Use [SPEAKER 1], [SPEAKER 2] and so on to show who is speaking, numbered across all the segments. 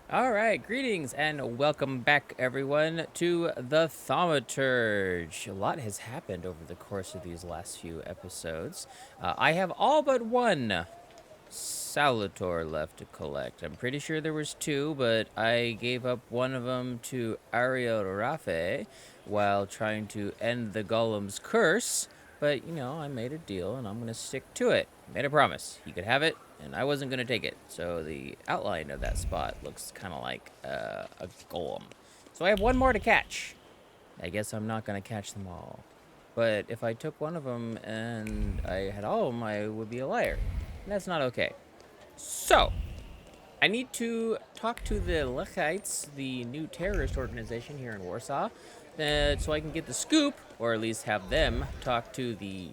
[SPEAKER 1] All right, greetings and welcome back, everyone, to the Thaumaturge. A lot has happened over the course of these last few episodes. I have all but one Salvatore left to collect. I'm pretty sure there was two, but I gave up one of them to Ariel Rafe while trying to end the Golem's curse. But, I made a deal and I'm going to stick to it. Made a promise. He could have it, and I wasn't going to take it. So the outline of that spot looks kind of like a golem. So I have one more to catch. I guess I'm not going to catch them all. But if I took one of them and I had all of them, I would be a liar. And that's not okay. So, I need to talk to the Lechites, the new terrorist organization here in Warsaw, so I can get the scoop, or at least have them talk to the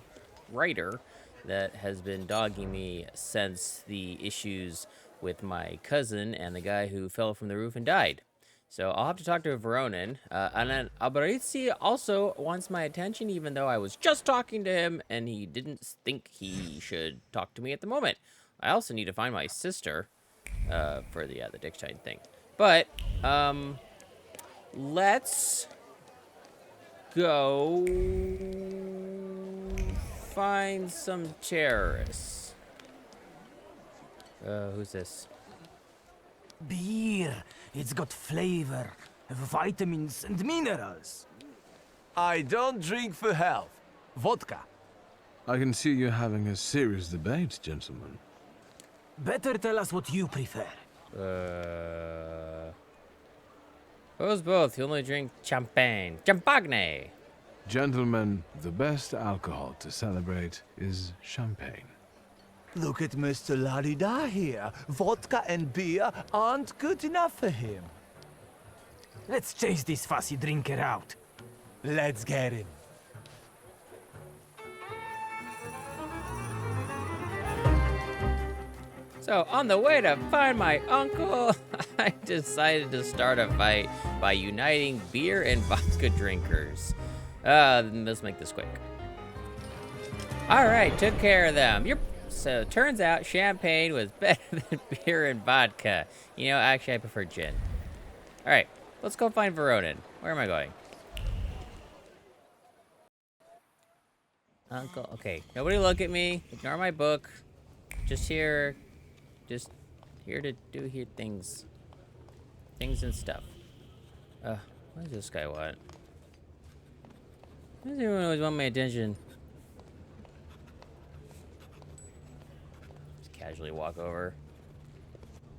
[SPEAKER 1] writer that has been dogging me since the issues with my cousin and the guy who fell from the roof and died. So I'll have to talk to Veronin. And then Albarizi also wants my attention, even though I was just talking to him and he didn't think he should talk to me at the moment. I also need to find my sister for the Dickstein thing. But let's go find some terrorists. Who's this?
[SPEAKER 2] Beer. It's got flavor, vitamins and minerals.
[SPEAKER 3] I don't drink for health. Vodka.
[SPEAKER 4] I can see you're having a serious debate, gentlemen.
[SPEAKER 2] Better tell us what you prefer.
[SPEAKER 1] Suppose both. You only drink champagne. Champagne!
[SPEAKER 4] Gentlemen, the best alcohol to celebrate is champagne.
[SPEAKER 3] Look at Mr. La-di-da here. Vodka and beer aren't good enough for him.
[SPEAKER 2] Let's chase this fussy drinker out.
[SPEAKER 3] Let's get him.
[SPEAKER 1] So, on the way to find my uncle, I decided to start a fight by uniting beer and vodka drinkers. Let's make this quick. All right, took care of them. So, turns out champagne was better than beer and vodka. Actually, I prefer gin. All right, let's go find Veronin. Where am I going? Uncle, okay. Nobody look at me. Ignore my book. Just here to do here things. Things and stuff. What does this guy want? Why does everyone always want my attention? Just casually walk over.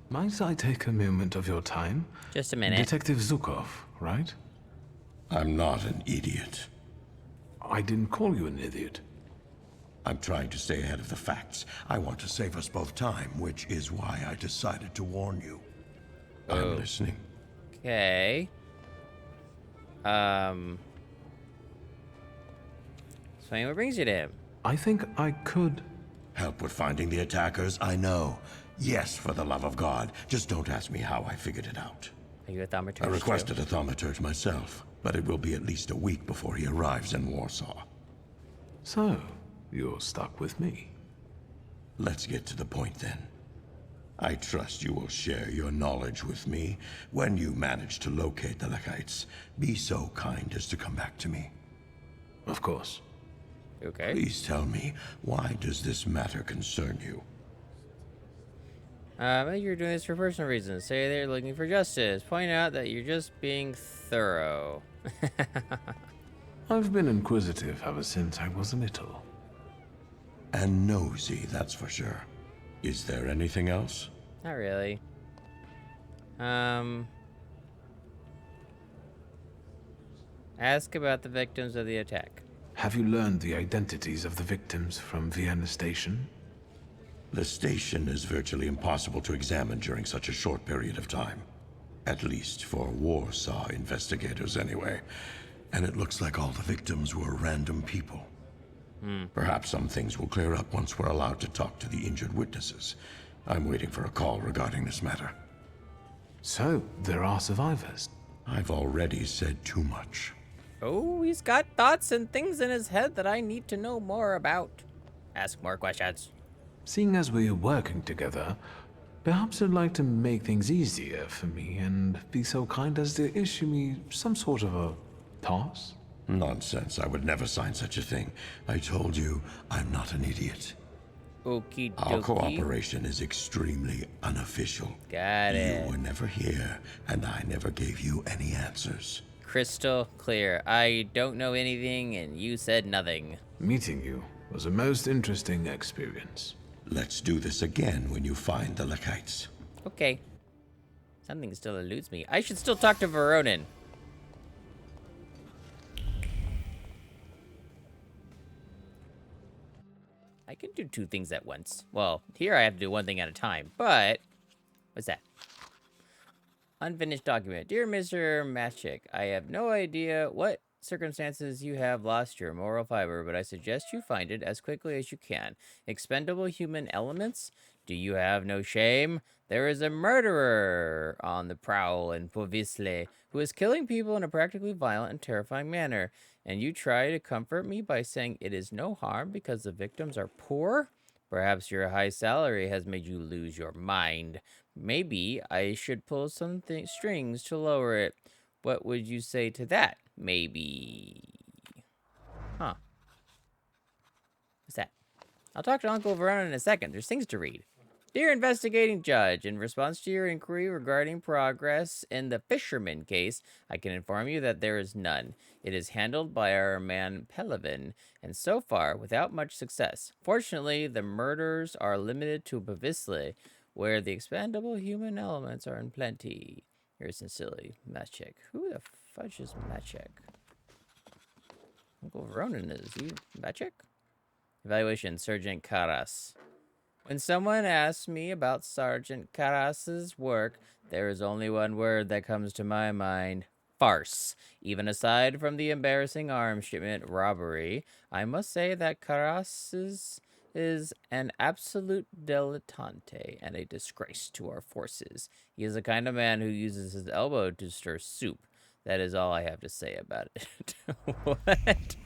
[SPEAKER 4] Might I take a moment of your time?
[SPEAKER 1] Just a minute.
[SPEAKER 4] Detective Zukov, right?
[SPEAKER 5] I'm not an idiot.
[SPEAKER 4] I didn't call you an idiot.
[SPEAKER 5] I'm trying to stay ahead of the facts. I want to save us both time, which is why I decided to warn you. I'm listening.
[SPEAKER 1] Okay. So what brings you to him?
[SPEAKER 4] I think I could.
[SPEAKER 5] Help with finding the attackers, I know. Yes, for the love of God. Just don't ask me how I figured it out.
[SPEAKER 1] Are you a thaumaturge?
[SPEAKER 5] I requested a thaumaturge myself, but it will be at least a week before he arrives in Warsaw.
[SPEAKER 4] So, you're stuck with me.
[SPEAKER 5] Let's get to the point then. I trust you will share your knowledge with me. When you manage to locate the Lechites, be so kind as to come back to me.
[SPEAKER 4] Of course.
[SPEAKER 1] Okay.
[SPEAKER 5] Please tell me, why does this matter concern you?
[SPEAKER 1] You're doing this for personal reasons. Say they're looking for justice. Point out that you're just being thorough.
[SPEAKER 4] I've been inquisitive ever since I was little.
[SPEAKER 5] And nosy, that's for sure. Is there anything else?
[SPEAKER 1] Not really. Ask about the victims of the attack.
[SPEAKER 4] Have you learned the identities of the victims from Vienna Station?
[SPEAKER 5] The station is virtually impossible to examine during such a short period of time. At least for Warsaw investigators anyway. And it looks like all the victims were random people. Perhaps some things will clear up once we're allowed to talk to the injured witnesses. I'm waiting for a call regarding this matter.
[SPEAKER 4] So, there are survivors.
[SPEAKER 5] I've already said too much.
[SPEAKER 1] Oh, he's got thoughts and things in his head that I need to know more about. Ask more questions.
[SPEAKER 4] Seeing as we're working together, Perhaps you'd like to make things easier for me and be so kind as to issue me some sort of a pass?
[SPEAKER 5] Nonsense. I would never sign such a thing. I told you, I'm not an idiot.
[SPEAKER 1] Okie
[SPEAKER 5] Our
[SPEAKER 1] dokie.
[SPEAKER 5] cooperation is extremely unofficial.
[SPEAKER 1] Got it.
[SPEAKER 5] You were never here, and I never gave you any answers.
[SPEAKER 1] Crystal clear. I don't know anything, and you said nothing.
[SPEAKER 4] Meeting you was a most interesting experience.
[SPEAKER 5] Let's do this again when you find the Lechites.
[SPEAKER 1] Okay. Something still eludes me. I should still talk to Veronin. I can do two things at once. Well, here I have to do one thing at a time, but... What's that? Unfinished document. Dear Mr. Matchik, I have no idea what circumstances you have lost your moral fiber, but I suggest you find it as quickly as you can. Expendable human elements? Do you have no shame? There is a murderer on the prowl in Povisle who is killing people in a practically violent and terrifying manner. And you try to comfort me by saying it is no harm because the victims are poor? Perhaps your high salary has made you lose your mind. Maybe I should pull some strings to lower it. What would you say to that? Maybe. Huh. What's that? I'll talk to Uncle Verona in a second. There's things to read. Dear investigating judge, in response to your inquiry regarding progress in the fisherman case, I can inform you that there is none. It is handled by our man Pelevin, and so far, without much success. Fortunately, the murders are limited to Bavisle, where the expendable human elements are in plenty. Yours sincerely, Machek. Who the fudge is Machek? Uncle Ronan, is he Machek? Evaluation, Sergeant Karas. When someone asks me about Sergeant Karas's work, there is only one word that comes to my mind. Farce. Even aside from the embarrassing arms shipment robbery, I must say that Karas's is an absolute dilettante and a disgrace to our forces. He is the kind of man who uses his elbow to stir soup. That is all I have to say about it. What?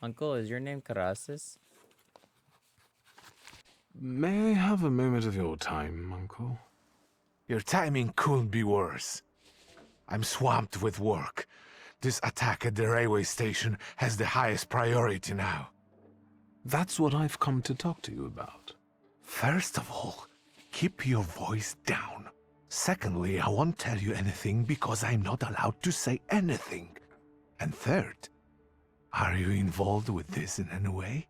[SPEAKER 1] Uncle, is your name Karasis?
[SPEAKER 4] May I have a moment of your time, Uncle?
[SPEAKER 3] Your timing couldn't be worse. I'm swamped with work. This attack at the railway station has the highest priority now.
[SPEAKER 4] That's what I've come to talk to you about.
[SPEAKER 3] First of all, keep your voice down. Secondly, I won't tell you anything because I'm not allowed to say anything. And third, are you involved with this in any way?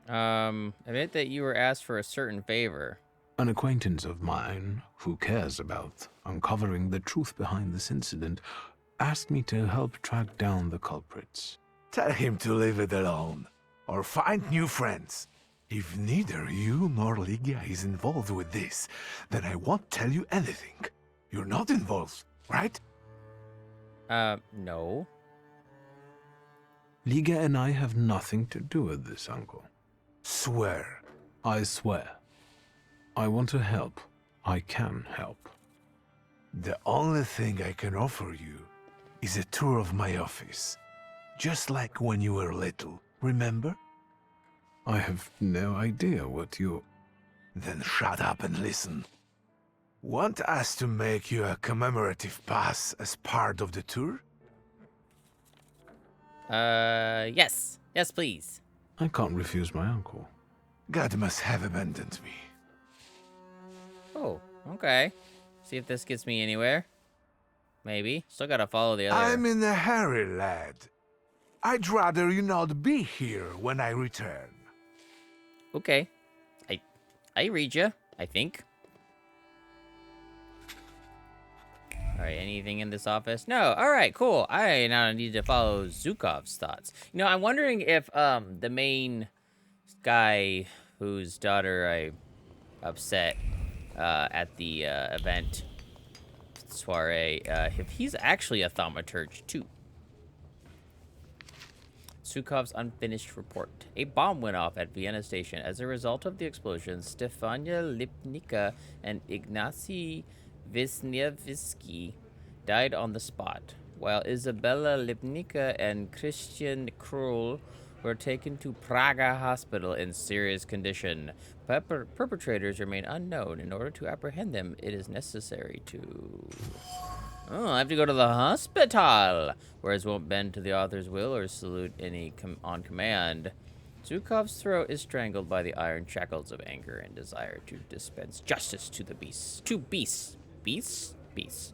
[SPEAKER 1] Admit that you were asked for a certain favor.
[SPEAKER 4] An acquaintance of mine, who cares about uncovering the truth behind this incident, asked me to help track down the culprits.
[SPEAKER 3] Tell him to leave it alone, or find new friends. If neither you nor Ligia is involved with this, then I won't tell you anything. You're not involved, right?
[SPEAKER 1] No.
[SPEAKER 4] Liga and I have nothing to do with this, Uncle.
[SPEAKER 3] Swear.
[SPEAKER 4] I swear. I want to help. I can help.
[SPEAKER 3] The only thing I can offer you is a tour of my office. Just like when you were little, remember?
[SPEAKER 4] I have no idea what you...
[SPEAKER 3] Then shut up and listen. Want us to make you a commemorative pass as part of the tour?
[SPEAKER 1] Yes. Yes, please.
[SPEAKER 4] I can't refuse my uncle.
[SPEAKER 3] God must have abandoned me.
[SPEAKER 1] Oh, okay. See if this gets me anywhere. Maybe. Still gotta follow the other...
[SPEAKER 3] I'm in a hurry, lad. I'd rather you not be here when I return.
[SPEAKER 1] Okay. I read you, I think. Alright, anything in this office? No. Alright, cool. I now need to follow Zukov's thoughts. You know, I'm wondering if the main guy whose daughter I upset at the event soiree, if he's actually a thaumaturge too. Sukov's unfinished report. A bomb went off at Vienna Station. As a result of the explosion, Stefania Lipnica and Ignacy Wisniewski died on the spot, while Isabella Lipnica and Christian Krull were taken to Praga Hospital in serious condition. Perpetrators remain unknown. In order to apprehend them, it is necessary to... Oh, I have to go to the hospital. Whereas won't bend to the author's will or salute any on command. Zhukov's throat is strangled by the iron shackles of anger and desire to dispense justice to the beasts. Beasts?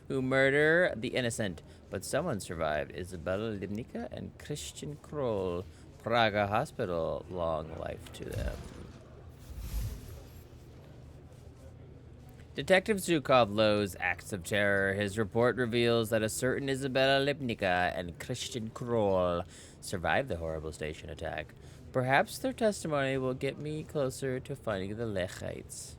[SPEAKER 1] Who murder the innocent. But someone survived. Isabella Libnica and Christian Kroll. Praga Hospital. Long life to them. Detective Zhukov loathes acts of terror. His report reveals that a certain Isabella Libnica and Christian Kroll survived the horrible station attack. Perhaps their testimony will get me closer to finding the Lechites.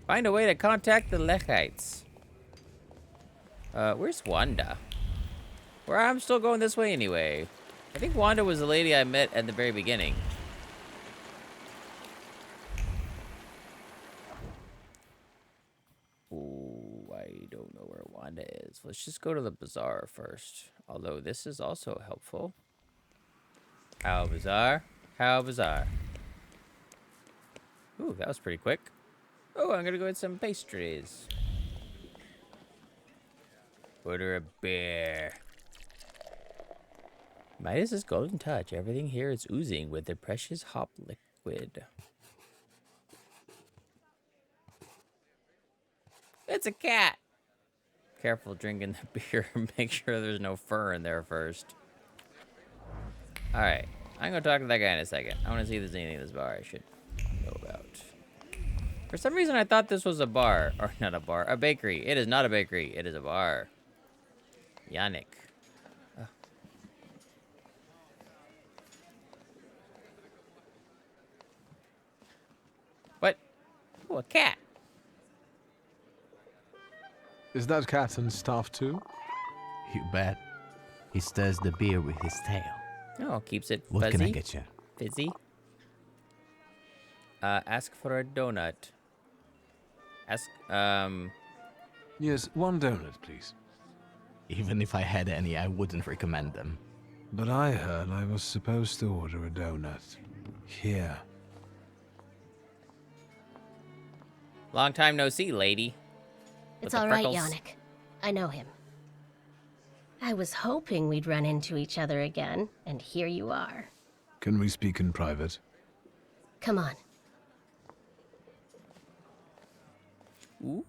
[SPEAKER 1] Find a way to contact the Lechites. Where's Wanda? I'm still going this way anyway. I think Wanda was the lady I met at the very beginning. Ooh, I don't know where Wanda is. Let's just go to the bazaar first. Although this is also helpful. How bizarre. How bizarre. Ooh, that was pretty quick. Oh, I'm gonna go get some pastries. Order a beer. Midas's golden touch. Everything here is oozing with the precious hop liquid. It's a cat. Careful drinking the beer. Make sure there's no fur in there first. Alright. I'm going to talk to that guy in a second. I want to see if there's anything in this bar I should know about. For some reason, I thought this was a bar. Or not a bar. A bakery. It is not a bakery. It is a bar. Yannick. Oh. What? Oh, a cat.
[SPEAKER 4] Is that cat and staff too?
[SPEAKER 6] You bet. He stirs the beer with his tail.
[SPEAKER 1] Oh, keeps it fuzzy.
[SPEAKER 6] What can I get you?
[SPEAKER 1] Fizzy. Ask for a donut. Ask,
[SPEAKER 4] Yes, one donut, please.
[SPEAKER 6] Even if I had any, I wouldn't recommend them.
[SPEAKER 4] But I heard I was supposed to order a donut. Here.
[SPEAKER 1] Long time no see, lady.
[SPEAKER 7] It's all right, Yannick. I know him. I was hoping we'd run into each other again, and here you are.
[SPEAKER 4] Can we speak in private?
[SPEAKER 7] Come on.
[SPEAKER 1] Ooh.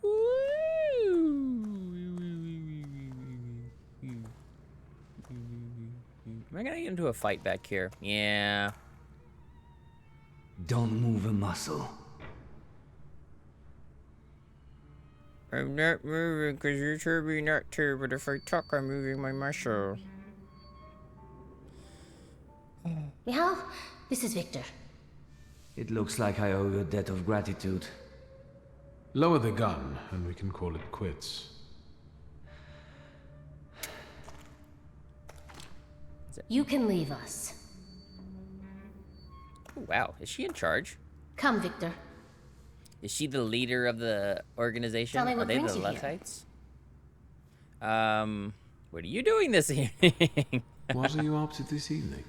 [SPEAKER 1] Am I gonna get into a fight back here? Yeah.
[SPEAKER 2] Don't move a muscle.
[SPEAKER 1] I'm not moving because you're told me not to, but if I talk, I'm moving my muscle.
[SPEAKER 7] Michal, this is Victor.
[SPEAKER 2] It looks like I owe you a debt of gratitude.
[SPEAKER 4] Lower the gun, and we can call it quits.
[SPEAKER 7] You can leave us.
[SPEAKER 1] Oh, wow, is she in charge?
[SPEAKER 7] Come, Victor.
[SPEAKER 1] Is she the leader of the organization?
[SPEAKER 7] Tell me
[SPEAKER 1] Are
[SPEAKER 7] what
[SPEAKER 1] they the
[SPEAKER 7] brings you here.
[SPEAKER 1] Lechites? What are you doing this evening?
[SPEAKER 4] What are you up to this evening?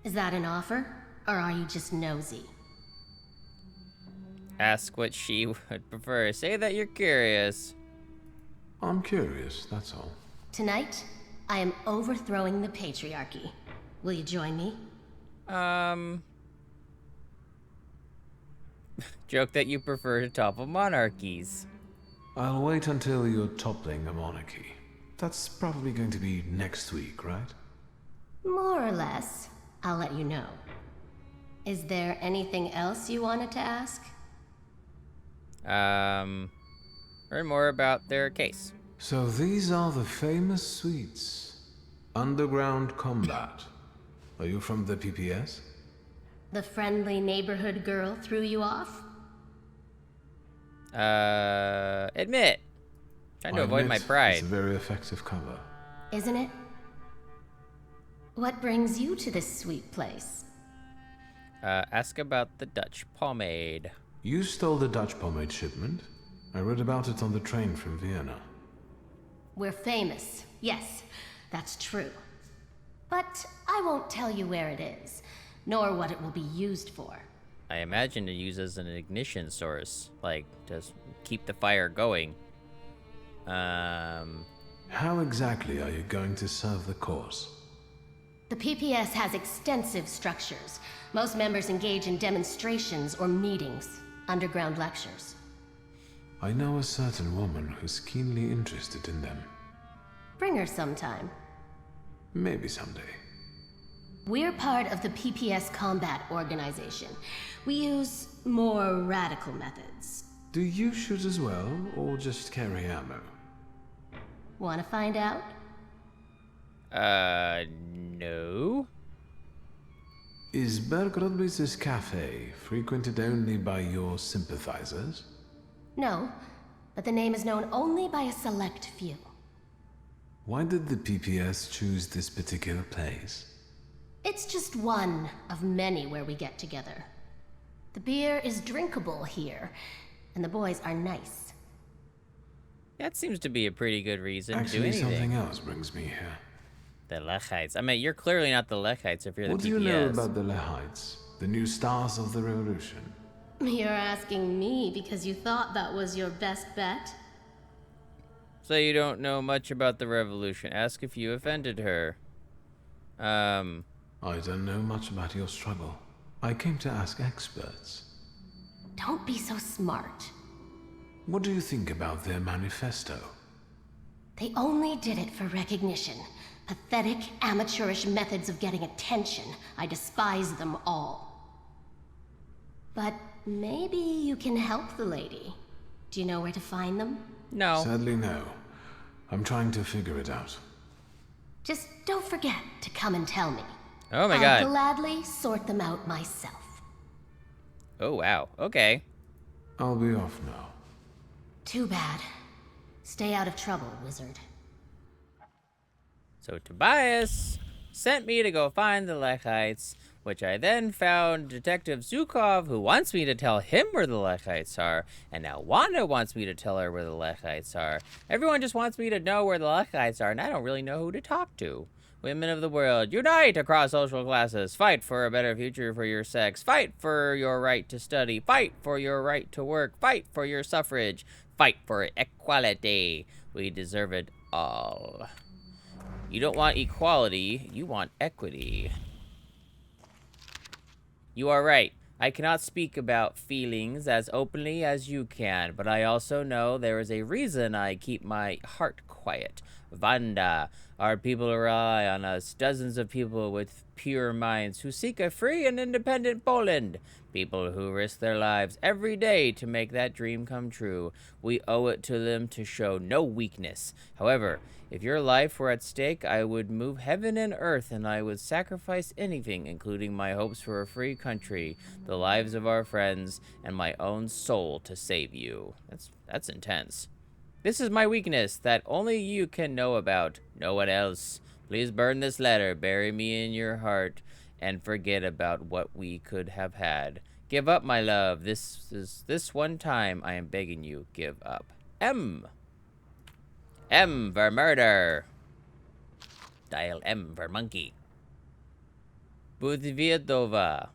[SPEAKER 7] Is that an offer, or are you just nosy?
[SPEAKER 1] Ask what she would prefer. Say that you're curious.
[SPEAKER 4] I'm curious, that's all.
[SPEAKER 7] Tonight, I am overthrowing the patriarchy. Will you join me?
[SPEAKER 1] Joke that you prefer to topple monarchies.
[SPEAKER 4] I'll wait until you're toppling a monarchy. That's probably going to be next week, right?
[SPEAKER 7] More or less. I'll let you know. Is there anything else you wanted to ask?
[SPEAKER 1] Learn more about their case.
[SPEAKER 4] So these are the famous suites. Underground combat. Are you from the PPS?
[SPEAKER 7] The friendly neighborhood girl threw you off?
[SPEAKER 1] Admit. Trying to
[SPEAKER 4] I
[SPEAKER 1] avoid
[SPEAKER 4] admit,
[SPEAKER 1] my pride.
[SPEAKER 4] It's a very effective cover.
[SPEAKER 7] Isn't it? What brings you to this sweet place?
[SPEAKER 1] Ask about the Dutch pomade.
[SPEAKER 4] You stole the Dutch pomade shipment. I read about it on the train from Vienna.
[SPEAKER 7] We're famous. Yes, that's true. But I won't tell you where it is, nor what it will be used for.
[SPEAKER 1] I imagine it uses an ignition source, like to keep the fire going.
[SPEAKER 4] How exactly are you going to serve the cause?
[SPEAKER 7] The PPS has extensive structures. Most members engage in demonstrations or meetings, underground lectures.
[SPEAKER 4] I know a certain woman who's keenly interested in them.
[SPEAKER 7] Bring her sometime.
[SPEAKER 4] Maybe someday.
[SPEAKER 7] We're part of the PPS Combat Organization. We use more radical methods.
[SPEAKER 4] Do you shoot as well, or just carry ammo?
[SPEAKER 7] Want to find out?
[SPEAKER 1] No.
[SPEAKER 4] Is Bergrodby's cafe frequented only by your sympathizers?
[SPEAKER 7] No, but the name is known only by a select few.
[SPEAKER 4] Why did the PPS choose this particular place?
[SPEAKER 7] It's just one of many where we get together. The beer is drinkable here, and the boys are nice.
[SPEAKER 1] That seems to be a pretty good reason to do
[SPEAKER 4] Actually,
[SPEAKER 1] anything.
[SPEAKER 4] something else brings me here.
[SPEAKER 1] The Lechites. I mean, you're clearly not the Lechites if you're the PPS.
[SPEAKER 4] What do you know about the Lechites, the new stars of the revolution?
[SPEAKER 7] You're asking me because you thought that was your best bet?
[SPEAKER 1] So you don't know much about the revolution. Ask if you offended her.
[SPEAKER 4] I don't know much about your struggle. I came to ask experts.
[SPEAKER 7] Don't be so smart.
[SPEAKER 4] What do you think about their manifesto?
[SPEAKER 7] They only did it for recognition. Pathetic, amateurish methods of getting attention. I despise them all. But maybe you can help the lady. Do you know where to find them?
[SPEAKER 1] No.
[SPEAKER 4] Sadly, no. I'm trying to figure it out.
[SPEAKER 7] Just don't forget to come and tell me.
[SPEAKER 1] Oh my
[SPEAKER 7] I'll
[SPEAKER 1] god.
[SPEAKER 7] gladly sort them out myself.
[SPEAKER 1] Oh wow. Okay.
[SPEAKER 4] I'll be off now.
[SPEAKER 7] Too bad. Stay out of trouble, wizard.
[SPEAKER 1] So Tobias sent me to go find the Lechites, which I then found Detective Zukov, who wants me to tell him where the Lechites are, and now Wanda wants me to tell her where the Lechites are. Everyone just wants me to know where the Lechites are, and I don't really know who to talk to. Women of the world, unite across social classes. Fight for a better future for your sex. Fight for your right to study. Fight for your right to work. Fight for your suffrage. Fight for equality. We deserve it all. You don't want equality, you want equity. You are right. I cannot speak about feelings as openly as you can, but I also know there is a reason I keep my heart quiet. Wanda, our people rely on us, dozens of people with pure minds who seek a free and independent Poland. People who risk their lives every day to make that dream come true. We owe it to them to show no weakness. However, if your life were at stake, I would move heaven and earth, and I would sacrifice anything, including my hopes for a free country, the lives of our friends, and my own soul to save you. That's intense. This is my weakness that only you can know about, no one else. Please burn this letter, bury me in your heart, and forget about what we could have had. Give up, my love. This one time I am begging you, give up. M for murder. Dial M for monkey. Budvyedova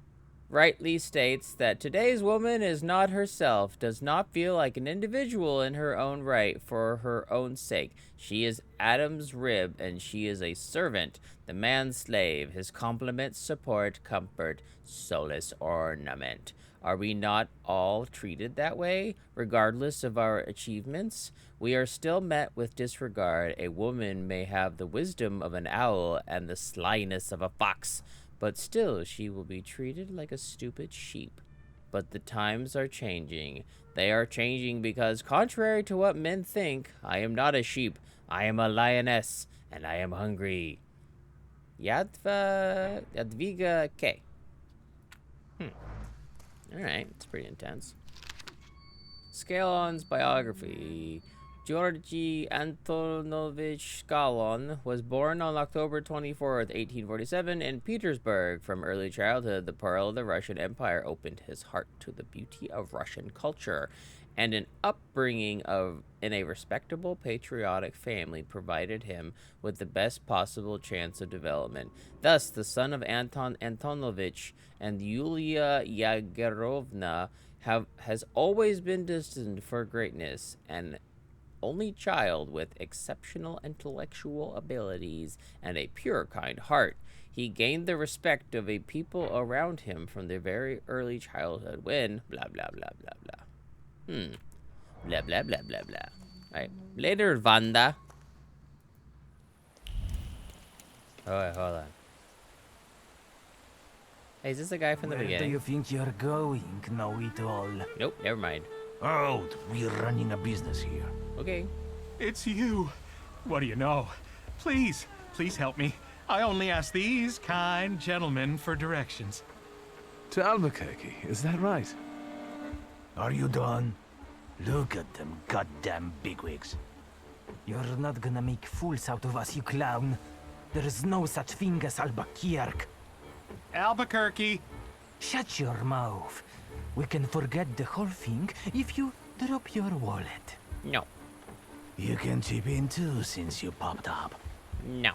[SPEAKER 1] rightly states that today's woman is not herself, does not feel like an individual in her own right for her own sake. She is Adam's rib, and she is a servant, the man's slave, his complement, support, comfort, solace, ornament. Are we not all treated that way, regardless of our achievements? We are still met with disregard. A woman may have the wisdom of an owl and the slyness of a fox, but still she will be treated like a stupid sheep. But the times are changing. They are changing because, contrary to what men think, I am not a sheep. I am a lioness, and I am hungry. Jadwiga K. Alright, it's pretty intense. Scalon's biography. Georgy Antonovich Skalon was born on October 24th, 1847 in Petersburg. From early childhood, the pearl of the Russian Empire opened his heart to the beauty of Russian culture, and an upbringing in a respectable patriotic family provided him with the best possible chance of development. Thus, the son of Anton Antonovich and Yulia Yagerovna has always been destined for greatness, and only child with exceptional intellectual abilities and a pure, kind heart. He gained the respect of a people around him from their very early childhood when blah, blah, blah, blah, blah. Blah, blah, blah, blah, blah. Right. Later, Wanda. Oh, wait, hold on. Hey, is this the guy from the
[SPEAKER 2] Where do
[SPEAKER 1] beginning?
[SPEAKER 2] you think you're going, know-it-all?
[SPEAKER 1] Nope, never mind.
[SPEAKER 2] Out! We're running a business here.
[SPEAKER 1] Okay.
[SPEAKER 8] It's you. What do you know? Please, please help me. I only ask these kind gentlemen for directions.
[SPEAKER 4] To Albuquerque, is that right?
[SPEAKER 2] Are you done? Look at them goddamn bigwigs. You're not gonna make fools out of us, you clown. There is no such thing as Albuquerque.
[SPEAKER 8] Albuquerque.
[SPEAKER 2] Shut your mouth. We can forget the whole thing if you drop your wallet.
[SPEAKER 1] No.
[SPEAKER 2] You can chip in too since you popped up.
[SPEAKER 1] No.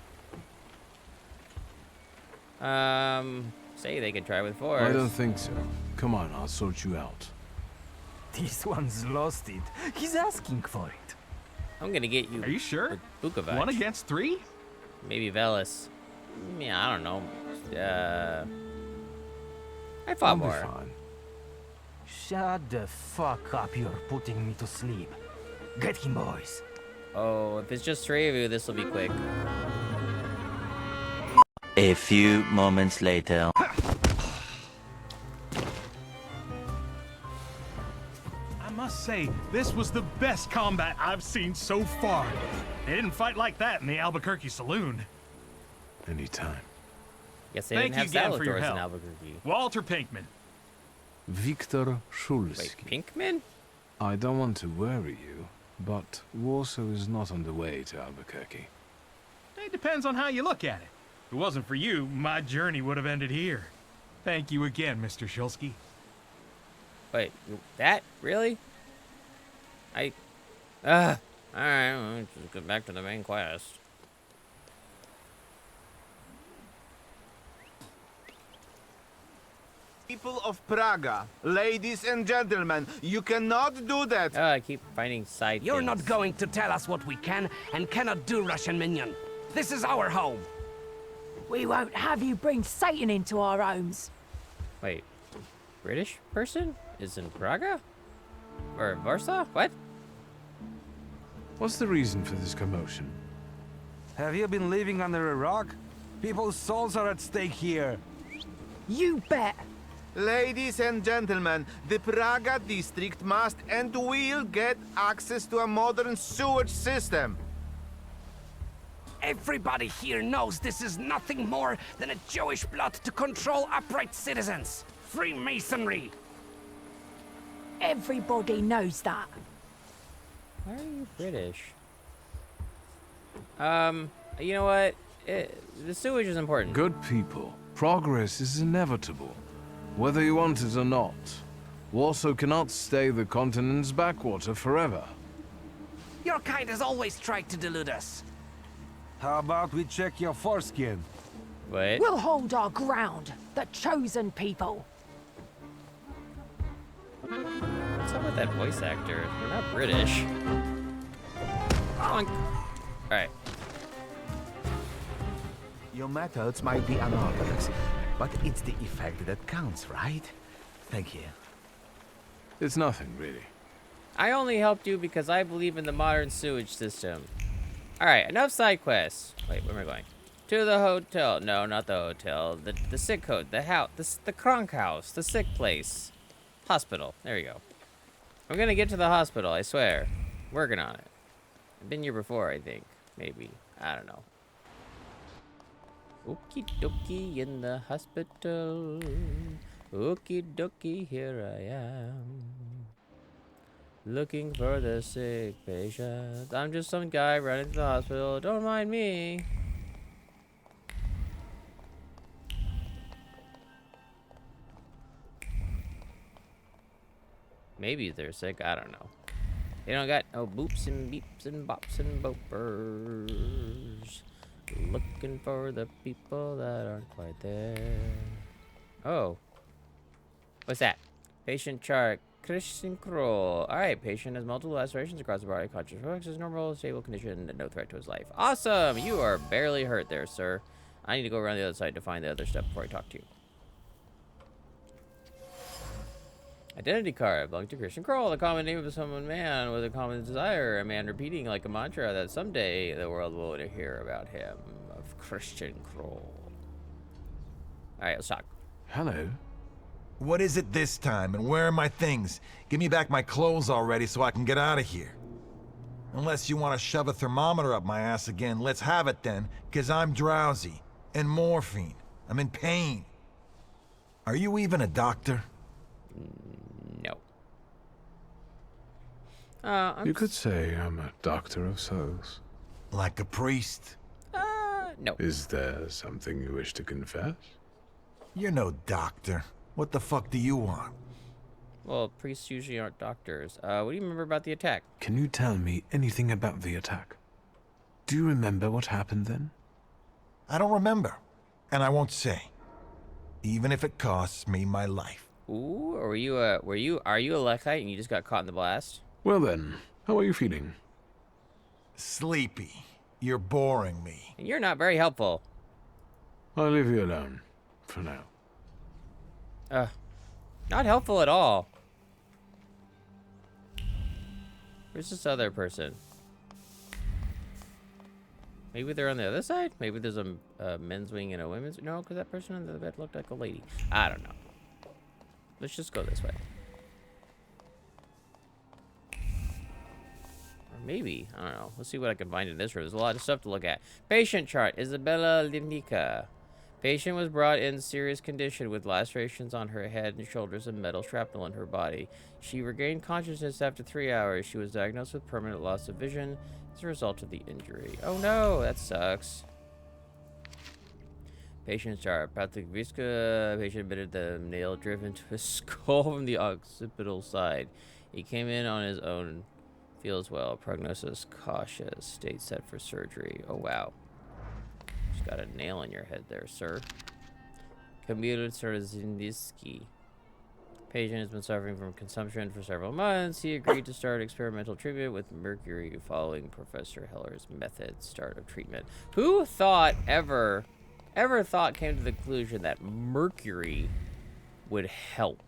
[SPEAKER 1] Say they could try with force.
[SPEAKER 4] I don't think so. Come on, I'll sort you out.
[SPEAKER 2] This one's lost it. He's asking for it.
[SPEAKER 1] I'm gonna get you.
[SPEAKER 8] Are you sure?
[SPEAKER 1] with Bukovac.
[SPEAKER 8] 1 against 3?
[SPEAKER 1] Maybe Velis. Yeah, I don't know. I fought
[SPEAKER 4] I'll be
[SPEAKER 1] more.
[SPEAKER 4] fine.
[SPEAKER 2] Shut the fuck up, you're putting me to sleep. Get him, boys.
[SPEAKER 1] Oh, if it's just 3 of you, this will be quick.
[SPEAKER 9] A few moments later.
[SPEAKER 8] I must say, this was the best combat I've seen so far. They didn't fight like that in the Albuquerque saloon.
[SPEAKER 4] Anytime.
[SPEAKER 1] Guess they
[SPEAKER 8] Thank
[SPEAKER 1] didn't have
[SPEAKER 8] you again for your
[SPEAKER 1] Salvatores in
[SPEAKER 8] help.
[SPEAKER 1] Albuquerque.
[SPEAKER 8] Walter Pinkman.
[SPEAKER 4] Victor
[SPEAKER 1] Wait,
[SPEAKER 4] Schulski.
[SPEAKER 1] Pinkman?
[SPEAKER 4] I don't want to worry you, but Warsaw is not on the way to Albuquerque.
[SPEAKER 8] It depends on how you look at it. If it wasn't for you, my journey would have ended here. Thank you again, Mr. Shulsky.
[SPEAKER 1] Wait, that? Really? Alright, well, just go back to the main quest.
[SPEAKER 10] People of Praga, ladies and gentlemen, you cannot do that.
[SPEAKER 1] Oh, I keep finding side
[SPEAKER 11] You're
[SPEAKER 1] things.
[SPEAKER 11] not going to tell us what we can and cannot do, Russian minion. This is our home.
[SPEAKER 12] We won't have you bring Satan into our homes.
[SPEAKER 1] Wait, British person is in Praga? Or Warsaw? What?
[SPEAKER 4] What's the reason for this commotion?
[SPEAKER 2] Have you been living under a rock? People's souls are at stake here.
[SPEAKER 12] You bet.
[SPEAKER 10] Ladies and gentlemen, the Praga district must and will get access to a modern sewage system.
[SPEAKER 11] Everybody here knows this is nothing more than a Jewish plot to control upright citizens. Freemasonry.
[SPEAKER 12] Everybody knows that.
[SPEAKER 1] Why are you British? You know what? The sewage is important.
[SPEAKER 4] Good people, progress is inevitable, whether you want it or not. Warsaw cannot stay the continent's backwater forever.
[SPEAKER 11] Your kind has always tried to delude us.
[SPEAKER 2] How about we check your foreskin?
[SPEAKER 1] What?
[SPEAKER 12] We'll hold our ground. The chosen people.
[SPEAKER 1] What's up with that voice actor? They're not British. Alright.
[SPEAKER 10] Your methods might be unorthodox, but it's the effect that counts, right? Thank you.
[SPEAKER 4] It's nothing, really.
[SPEAKER 1] I only helped you because I believe in the modern sewage system. Alright, enough side quests. Wait, where am I going? To the hotel. No, not the hotel. The sick house. The house. The Kronk house. The sick place. Hospital. There we go. I'm gonna get to the hospital, I swear. Working on it. I've been here before, I think. Maybe. I don't know. Okie dokie in the hospital. Okie dokie, here I am. Looking for the sick patient. I'm just some guy running to the hospital. Don't mind me. Maybe they're sick. I don't know. They don't got no boops and beeps and bops and bopers. Looking for the people that aren't quite there. Oh. What's that? Patient chart. Christian Kroll. Alright, patient has multiple lacerations across the body. Conscious focus is normal, stable condition, and no threat to his life. Awesome! You are barely hurt there, sir. I need to go around the other side to find the other stuff before I talk to you. Identity card. Belonging to Christian Kroll, the common name of someone man with a common desire. A man repeating like a mantra that someday the world will hear about him. Of Christian Kroll. Alright, let's talk.
[SPEAKER 4] Hello.
[SPEAKER 13] What is it this time, and where are my things? Give me back my clothes already so I can get out of here. Unless you want to shove a thermometer up my ass again, let's have it then, because I'm drowsy. And morphine. I'm in pain. Are you even a doctor?
[SPEAKER 1] No.
[SPEAKER 4] You could say I'm a doctor of souls.
[SPEAKER 13] Like a priest?
[SPEAKER 1] No.
[SPEAKER 4] Is there something you wish to confess?
[SPEAKER 13] You're no doctor. What the fuck do you want?
[SPEAKER 1] Well, priests usually aren't doctors. What do you remember about the attack?
[SPEAKER 4] Can you tell me anything about the attack? Do you remember what happened then?
[SPEAKER 13] I don't remember. And I won't say. Even if it costs me my life.
[SPEAKER 1] Ooh, or are you a Lechite and you just got caught in the blast?
[SPEAKER 4] Well then, how are you feeling?
[SPEAKER 13] Sleepy. You're boring me.
[SPEAKER 1] And you're not very helpful.
[SPEAKER 4] I'll leave you alone. For now.
[SPEAKER 1] Not helpful at all. Where's this other person? Maybe they're on the other side? Maybe there's a men's wing and a women's... No, because that person on the bed looked like a lady. I don't know. Let's just go this way. Or maybe. I don't know. Let's see what I can find in this room. There's a lot of stuff to look at. Patient chart. Isabella Livnica. Patient was brought in serious condition with lacerations on her head and shoulders and metal shrapnel in her body. She regained consciousness after 3 hours. She was diagnosed with permanent loss of vision as a result of the injury. Oh no, that sucks. Patient chart. Patrick Visca. Patient admitted the nail driven to his skull from the occipital side. He came in on his own. Feels well. Prognosis cautious. State set for surgery. Oh wow. Just got a nail in your head there, sir. Kamil Czerzinski. Patient has been suffering from consumption for several months. He agreed to start experimental treatment with mercury following Professor Heller's method start of treatment. Who thought ever thought came to the conclusion that mercury would help?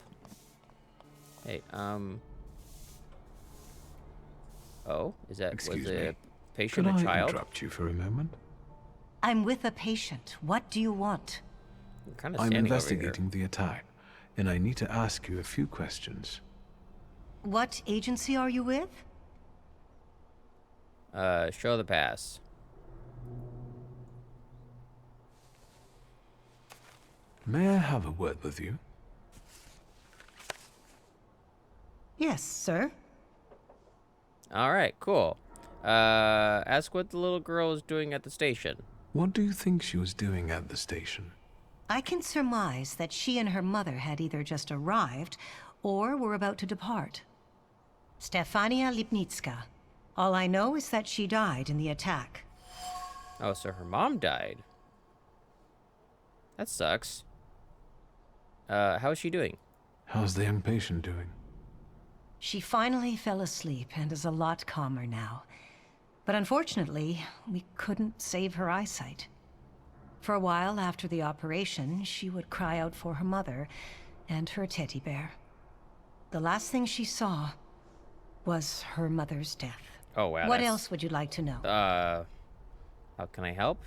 [SPEAKER 1] Hey, oh, is that
[SPEAKER 4] Excuse
[SPEAKER 1] was
[SPEAKER 4] me.
[SPEAKER 1] a patient
[SPEAKER 4] Could
[SPEAKER 1] a
[SPEAKER 4] I
[SPEAKER 1] child?
[SPEAKER 4] interrupt you for a moment?
[SPEAKER 14] I'm with a patient. What do you want?
[SPEAKER 1] Kind of
[SPEAKER 4] I'm
[SPEAKER 1] standing over
[SPEAKER 4] investigating the attack, and I need to ask you a few questions.
[SPEAKER 14] What agency are you with?
[SPEAKER 1] here. Show the pass.
[SPEAKER 4] May I have a word with you?
[SPEAKER 14] Yes, sir.
[SPEAKER 1] All right, cool. Ask what the little girl is doing at the station.
[SPEAKER 4] What do you think she was doing at the station?
[SPEAKER 14] I can surmise that she and her mother had either just arrived or were about to depart. Stefania Lipnitska. All I know is that she died in the attack.
[SPEAKER 1] Oh, so her mom died. That sucks. How is she doing?
[SPEAKER 4] How's the young patient doing?
[SPEAKER 14] She finally fell asleep and is a lot calmer now. But unfortunately, we couldn't save her eyesight. For a while after the operation, she would cry out for her mother and her teddy bear. The last thing she saw was her mother's death.
[SPEAKER 1] Oh, wow.
[SPEAKER 14] What else would you like to know?
[SPEAKER 1] How can I help?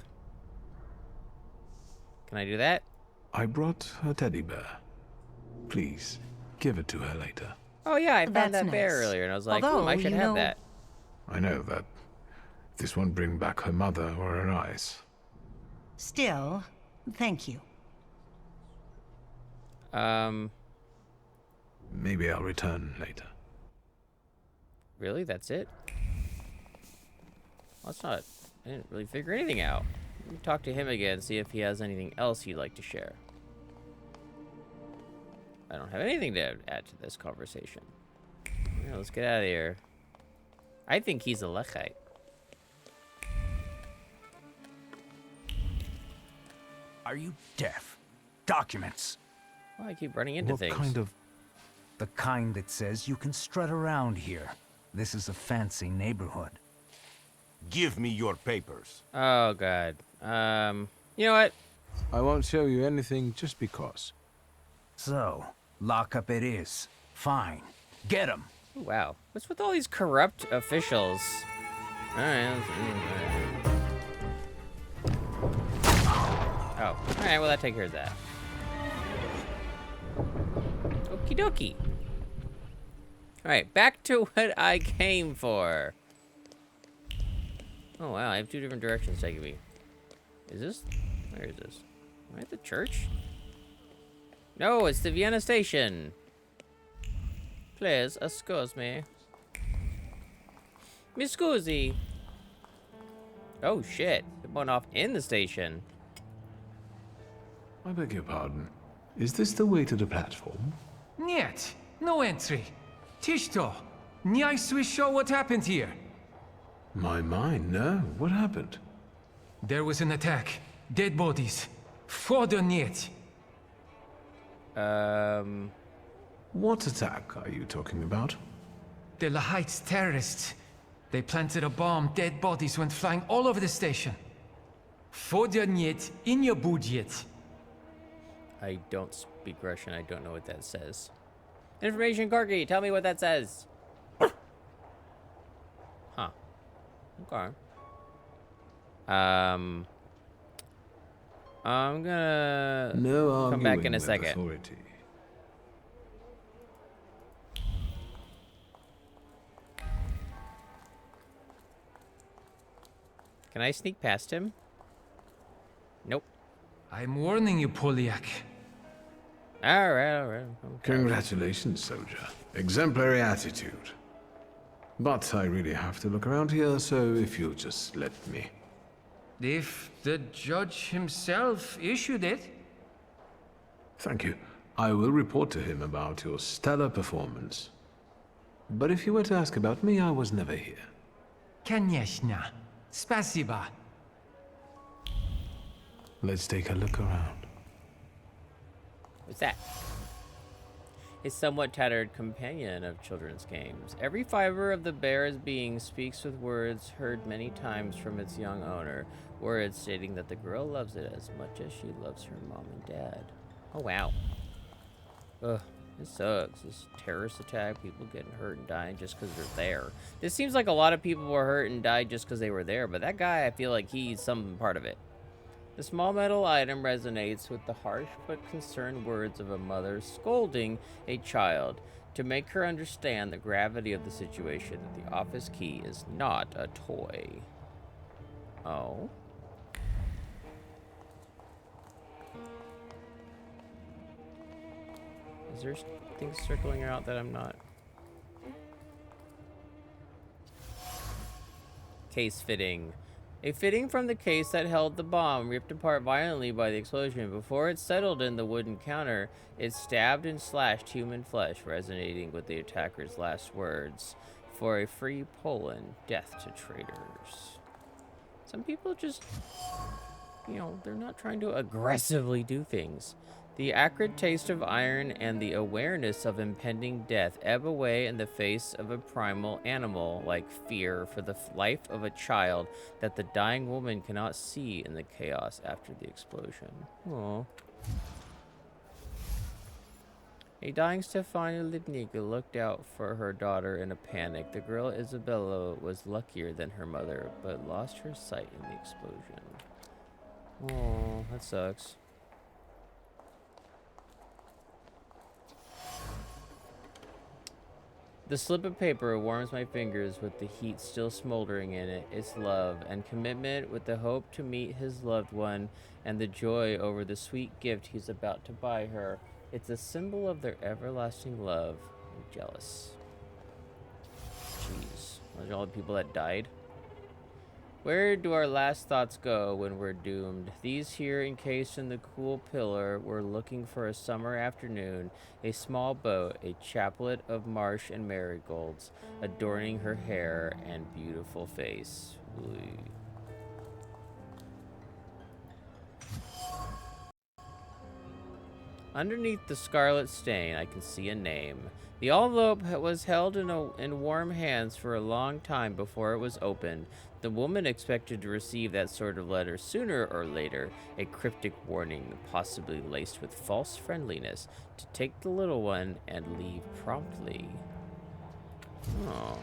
[SPEAKER 1] Can I do that?
[SPEAKER 4] I brought her teddy bear. Please, give it to her later.
[SPEAKER 1] Oh, yeah, I found
[SPEAKER 14] That's
[SPEAKER 1] that bear
[SPEAKER 14] nice.
[SPEAKER 1] earlier, and I was like,
[SPEAKER 14] Although,
[SPEAKER 1] I should
[SPEAKER 14] you
[SPEAKER 1] have
[SPEAKER 14] know-
[SPEAKER 1] that.
[SPEAKER 4] I know that this won't bring back her mother or her eyes.
[SPEAKER 14] Still, thank you.
[SPEAKER 4] Maybe I'll return later.
[SPEAKER 1] Really? That's it? Well, that's not... I didn't really figure anything out. Let me talk to him again, see if he has anything else he'd like to share. I don't have anything to add to this conversation. Yeah, let's get out of here. I think he's a Lechite.
[SPEAKER 11] Are you deaf? Documents.
[SPEAKER 1] Well, I keep running into things.
[SPEAKER 11] What kind of... The kind that says you can strut around here. This is a fancy neighborhood.
[SPEAKER 10] Give me your papers.
[SPEAKER 1] Oh, God. You know what?
[SPEAKER 4] I won't show you anything just because.
[SPEAKER 11] So, lockup it is. Fine. Get him.
[SPEAKER 1] Wow. What's with all these corrupt officials? Alright. Oh. Alright, well, that take care of that. Okie dokie. Alright, back to what I came for. Oh, wow. I have 2 different directions taking me. Is this? Where is this? Am I at the church? No, it's the Vienna station. Please, excuse me. Mi scusi. Oh, shit. It went off in the station.
[SPEAKER 4] I beg your pardon. Is this the way to the platform?
[SPEAKER 15] Niet. No entry. Tishto. Nie sure what happened here.
[SPEAKER 4] My mind, no. What happened?
[SPEAKER 15] There was an attack. Dead bodies. Further niet.
[SPEAKER 4] What attack are you talking about?
[SPEAKER 15] The Lechites terrorists. They planted a bomb. Dead bodies went flying all over the station. Further niet in your budget.
[SPEAKER 1] I don't speak Russian. I don't know what that says. Information Corgi, tell me what that says. Huh. Okay. I'm gonna come back in a second.
[SPEAKER 4] Authority.
[SPEAKER 1] Can I sneak past him? Nope.
[SPEAKER 15] I'm warning you, Polyak.
[SPEAKER 1] Alright. Okay.
[SPEAKER 4] Congratulations, soldier. Exemplary attitude. But I really have to look around here, so if you'll just let me.
[SPEAKER 15] If the judge himself issued it.
[SPEAKER 4] Thank you. I will report to him about your stellar performance. But if you were to ask about me, I was never here.
[SPEAKER 15] Конечно. Spasiba.
[SPEAKER 4] Let's take a look around.
[SPEAKER 1] What's that? His somewhat tattered companion of children's games. Every fiber of the bear's being speaks with words heard many times from its young owner. Words stating that the girl loves it as much as she loves her mom and dad. Oh, wow. Ugh, this sucks. This terrorist attack, people getting hurt and dying just because they're there. This seems like a lot of people were hurt and died just because they were there, but that guy, I feel like he's some part of it. The small metal item resonates with the harsh but concerned words of a mother scolding a child to make her understand the gravity of the situation, that the office key is not a toy. Oh. Is there things circling around that I'm not? Case fitting. A fitting from the case that held the bomb, ripped apart violently by the explosion. Before it settled in the wooden counter, it stabbed and slashed human flesh, resonating with the attacker's last words. For a free Poland, death to traitors. Some people just, you know, they're not trying to aggressively do things. The acrid taste of iron and the awareness of impending death ebb away in the face of a primal animal, like fear for the life of a child that the dying woman cannot see in the chaos after the explosion. Aww. A dying Stefania Lipnika looked out for her daughter in a panic. The girl Isabella was luckier than her mother, but lost her sight in the explosion. Oh, that sucks. The slip of paper warms my fingers with the heat still smoldering in it. It's love and commitment with the hope to meet his loved one and the joy over the sweet gift he's about to buy her. It's a symbol of their everlasting love. I'm jealous. Jeez. Those are all the people that died. Where do our last thoughts go when we're doomed? These here encased in the cool pillar were looking for a summer afternoon, a small boat, a chaplet of marsh and marigolds, adorning her hair and beautiful face. Ooh. Underneath the scarlet stain, I can see a name. The envelope was held in warm hands for a long time before it was opened. The woman expected to receive that sort of letter sooner or later, a cryptic warning, possibly laced with false friendliness, to take the little one and leave promptly. Oh.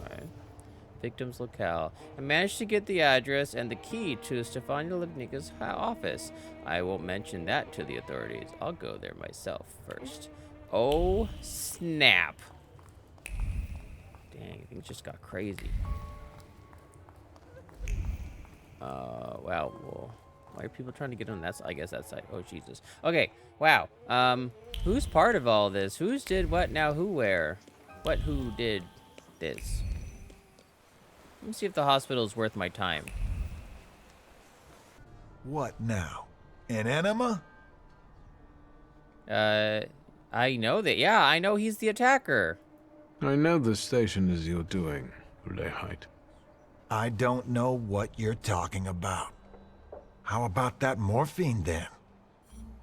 [SPEAKER 1] Okay. Victim's locale. I managed to get the address and the key to Stefania Livnika's office. I won't mention that to the authorities. I'll go there myself first. Oh, snap. Dang, things just got crazy. Wow. Well, why are people trying to get on that side? I guess that side. Oh, Jesus. Okay, wow. Who's part of all this? Who's did what now? Who where? What who did this? Let me see if the hospital is worth my time.
[SPEAKER 13] What now? An enema?
[SPEAKER 1] I know that. Yeah, I know he's the attacker.
[SPEAKER 4] I know the station is your doing, Lechite.
[SPEAKER 13] I don't know what you're talking about. How about that morphine then?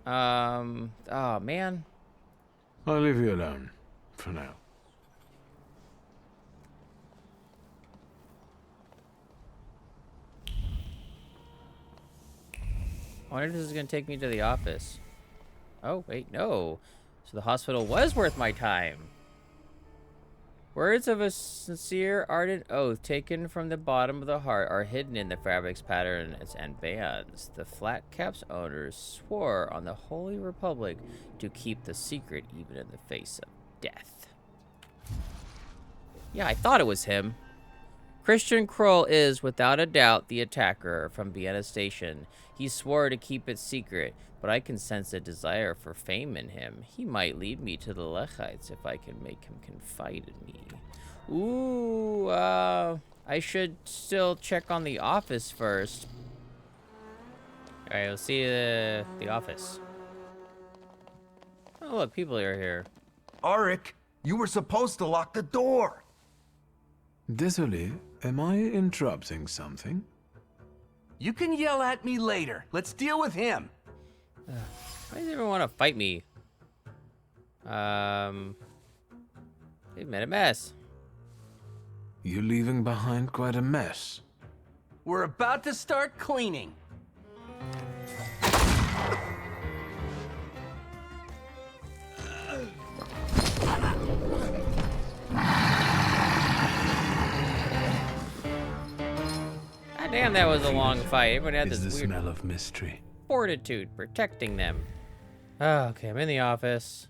[SPEAKER 1] Oh man.
[SPEAKER 4] I'll leave you alone for now.
[SPEAKER 1] I wonder if this is going to take me to the office. Oh, wait, no. So the hospital was worth my time. Words of a sincere, ardent oath taken from the bottom of the heart are hidden in the fabric's patterns and bands. The flat cap's owners swore on the Holy Republic to keep the secret even in the face of death. Yeah, I thought it was him. Christian Kroll is, without a doubt, the attacker from Vienna Station. He swore to keep it secret, but I can sense a desire for fame in him. He might lead me to the Lechites if I can make him confide in me. Ooh, I should still check on the office first. Alright, we'll see the office. Oh, look, people are here.
[SPEAKER 10] Auric, you were supposed to lock the door.
[SPEAKER 4] Désolé, am I interrupting something?
[SPEAKER 11] You can yell at me later. Let's deal with him.
[SPEAKER 1] Why does everyone want to fight me? They've made a mess.
[SPEAKER 4] You're leaving behind quite a mess.
[SPEAKER 11] We're about to start cleaning.
[SPEAKER 1] God damn, that was a long fight. Everyone had
[SPEAKER 4] Is
[SPEAKER 1] this
[SPEAKER 4] the
[SPEAKER 1] weird
[SPEAKER 4] smell of mystery.
[SPEAKER 1] fortitude protecting them. Oh, okay, I'm in the office.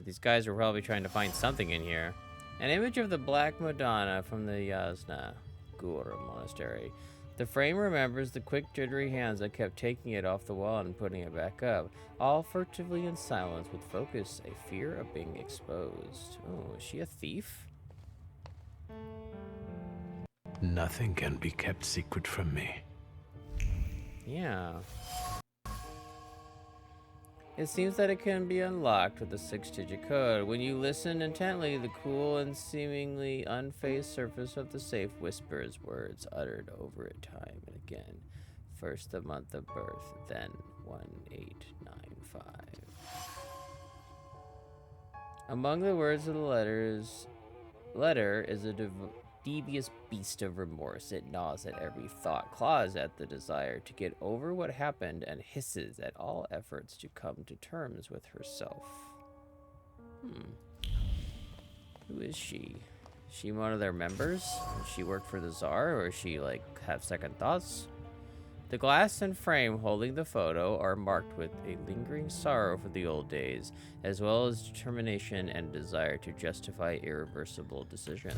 [SPEAKER 1] These guys were probably trying to find something in here. An image of the Black Madonna from the Yasna Gura Monastery. The frame remembers the quick, jittery hands that kept taking it off the wall and putting it back up, all furtively in silence, with focus, a fear of being exposed. Oh, is she a thief?
[SPEAKER 4] Nothing can be kept secret from me.
[SPEAKER 1] Yeah. It seems that it can be unlocked with a 6-digit code. When you listen intently, the cool and seemingly unfazed surface of the safe whispers words uttered over it time and again. First the month of birth, then 1895. Among the words of the letter is a devious beast of remorse. It gnaws at every thought, claws at the desire to get over what happened, and hisses at all efforts to come to terms with herself. Who is she? Is she one of their members? Does she work for the Tsar, or is she, like, have second thoughts? The glass and frame holding the photo are marked with a lingering sorrow for the old days, as well as determination and desire to justify irreversible decisions.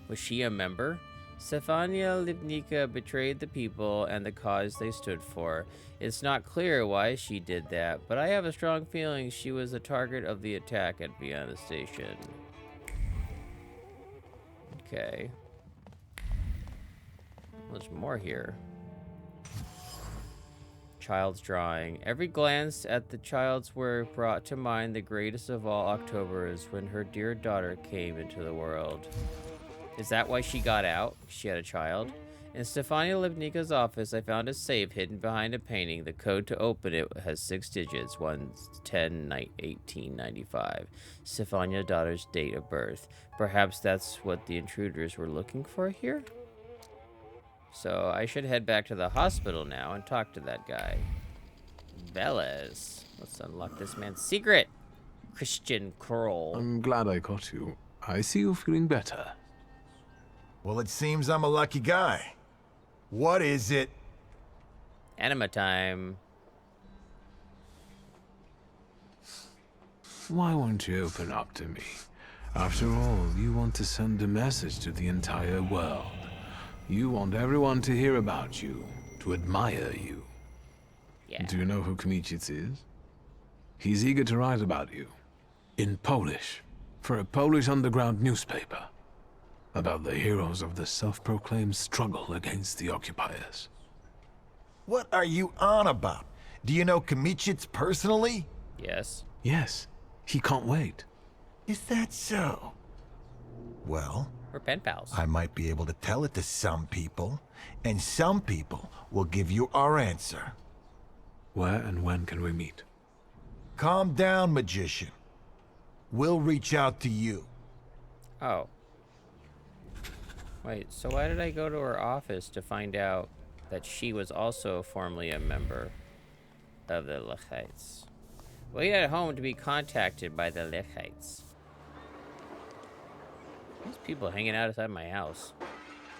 [SPEAKER 1] Was she a member? Stefania Livnica betrayed the people and the cause they stood for. It's not clear why she did that, but I have a strong feeling she was the target of the attack at Vienna Station. Okay. There's more here. Child's drawing. Every glance at the child's work brought to mind the greatest of all Octobers when her dear daughter came into the world. Is that why she got out? She had a child? In Stefania Livnica's office, I found a safe hidden behind a painting. The code to open it has 6 digits, 1-10-1895. Stefania's daughter's date of birth. Perhaps that's what the intruders were looking for here? So I should head back to the hospital now and talk to that guy. Velez. Let's unlock this man's secret. Christian Kroll.
[SPEAKER 4] I'm glad I caught you. I see you feeling better.
[SPEAKER 13] Well, it seems I'm a lucky guy. What is it?
[SPEAKER 1] Anima time.
[SPEAKER 4] Why won't you open up to me? After all, you want to send a message to the entire world. You want everyone to hear about you, to admire you.
[SPEAKER 1] Yeah.
[SPEAKER 4] Do you know who Lechites is? He's eager to write about you. In Polish. For a Polish underground newspaper. About the heroes of the self-proclaimed struggle against the occupiers.
[SPEAKER 13] What are you on about? Do you know Lechites personally?
[SPEAKER 1] Yes.
[SPEAKER 4] Yes. He can't wait.
[SPEAKER 13] Is that so? Well,
[SPEAKER 1] we're pen pals.
[SPEAKER 13] I might be able to tell it to some people, and some people will give you our answer.
[SPEAKER 4] Where and when can we meet?
[SPEAKER 13] Calm down, magician. We'll reach out to you.
[SPEAKER 1] Oh. Wait, so why did I go to her office to find out that she was also formerly a member of the Lechites? Wait at home to be contacted by the Lechites. There's people hanging out outside my house.